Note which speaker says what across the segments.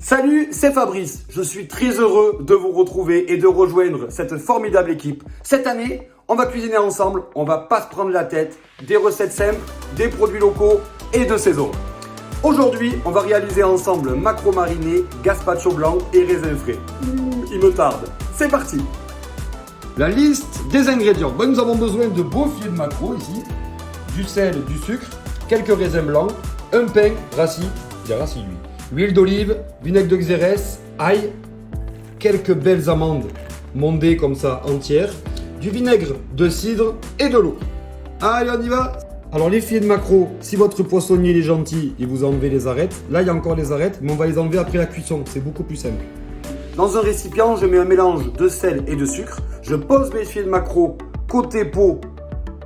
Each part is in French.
Speaker 1: Salut, c'est Fabrice. Je suis très heureux de vous retrouver et de rejoindre cette formidable équipe. Cette année, on va cuisiner ensemble, on va pas se prendre la tête, des recettes simples, des produits locaux et de saison. Aujourd'hui, on va réaliser ensemble maquereau mariné, gazpacho blanc et raisin frais. Il me tarde. C'est parti. La liste des ingrédients. Nous avons besoin de beaux filets de maquereau ici, du sel, du sucre, quelques raisins blancs, un pain rassis, bien rassis lui. Huile d'olive, vinaigre de xérès, ail, quelques belles amandes mondées comme ça entières, du vinaigre de cidre et de l'eau. Allez, on y va. Alors les filets de maquereau, si votre poissonnier est gentil, il vous enlève les arêtes. Là, il y a encore les arêtes, mais on va les enlever après la cuisson. C'est beaucoup plus simple. Dans un récipient, je mets un mélange de sel et de sucre. Je pose mes filets de maquereau côté peau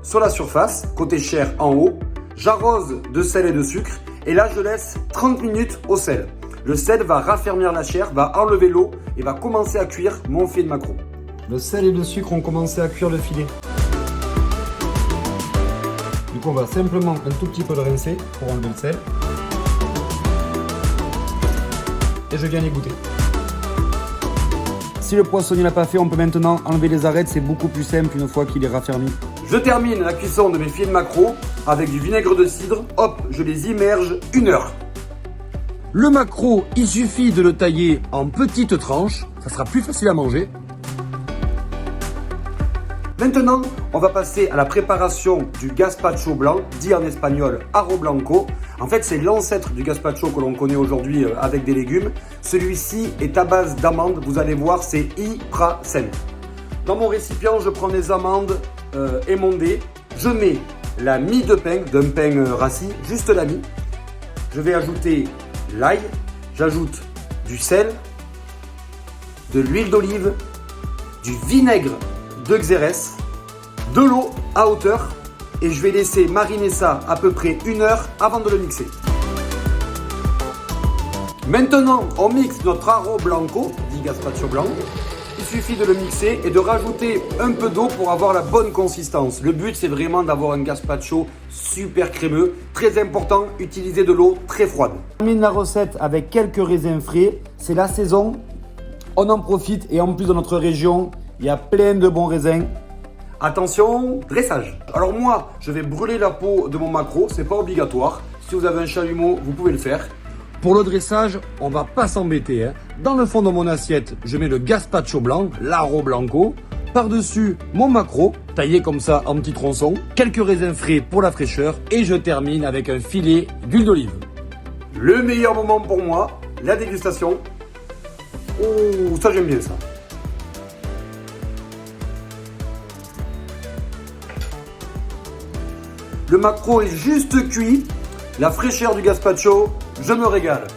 Speaker 1: sur la surface, côté chair en haut. J'arrose de sel et de sucre. Et là, je laisse 30 minutes au sel. Le sel va raffermir la chair, va enlever l'eau et va commencer à cuire mon filet de maquereau. Le sel et le sucre ont commencé à cuire le filet. Du coup, on va simplement un tout petit peu le rincer pour enlever le sel. Et je viens l'égoutter. Si le poissonnier l'a pas fait, on peut maintenant enlever les arêtes. C'est beaucoup plus simple une fois qu'il est raffermi. Je termine la cuisson de mes filets de maquereau avec du vinaigre de cidre. Hop, je les immerge 1 heure. Le maquereau, il suffit de le tailler en petites tranches. Ça sera plus facile à manger. Maintenant, on va passer à la préparation du gazpacho blanc, dit en espagnol arroz blanco. En fait, c'est l'ancêtre du gazpacho que l'on connaît aujourd'hui avec des légumes. Celui-ci est à base d'amandes. Vous allez voir, c'est hyper simple. Dans mon récipient, je prends des amandes émondées. Je mets la mie de pain, d'un pain rassis, juste la mie. Je vais ajouter l'ail. J'ajoute du sel, de l'huile d'olive, du vinaigre de xérès, de l'eau à hauteur et je vais laisser mariner ça à peu près 1 heure avant de le mixer. Maintenant, on mixe notre arroz blanco, dit gazpacho blanc. Il suffit de le mixer et de rajouter un peu d'eau pour avoir la bonne consistance. Le but, c'est vraiment d'avoir un gazpacho super crémeux. Très important, utiliser de l'eau très froide. On termine la recette avec quelques raisins frais. C'est la saison, on en profite et en plus dans notre région, il y a plein de bons raisins. Attention, dressage. Alors moi, je vais brûler la peau de mon maquereau, c'est pas obligatoire. Si vous avez un chalumeau, vous pouvez le faire. Pour le dressage, on va pas s'embêter. Dans le fond de mon assiette, je mets le gazpacho blanc, l'arroz blanco. Par-dessus, mon maquereau, taillé comme ça en petits tronçons. Quelques raisins frais pour la fraîcheur. Et je termine avec un filet d'huile d'olive. Le meilleur moment pour moi, la dégustation. Oh, ça j'aime bien ça. Le maquereau est juste cuit. La fraîcheur du gazpacho, je me régale.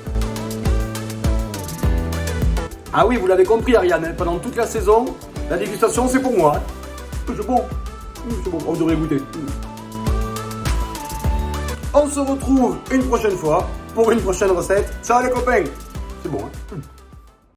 Speaker 1: Ah oui, vous l'avez compris Ariane, pendant toute la saison, la dégustation c'est pour moi. C'est bon. C'est bon, on devrait goûter. On se retrouve une prochaine fois pour une prochaine recette. Ciao les copains. C'est bon, hein.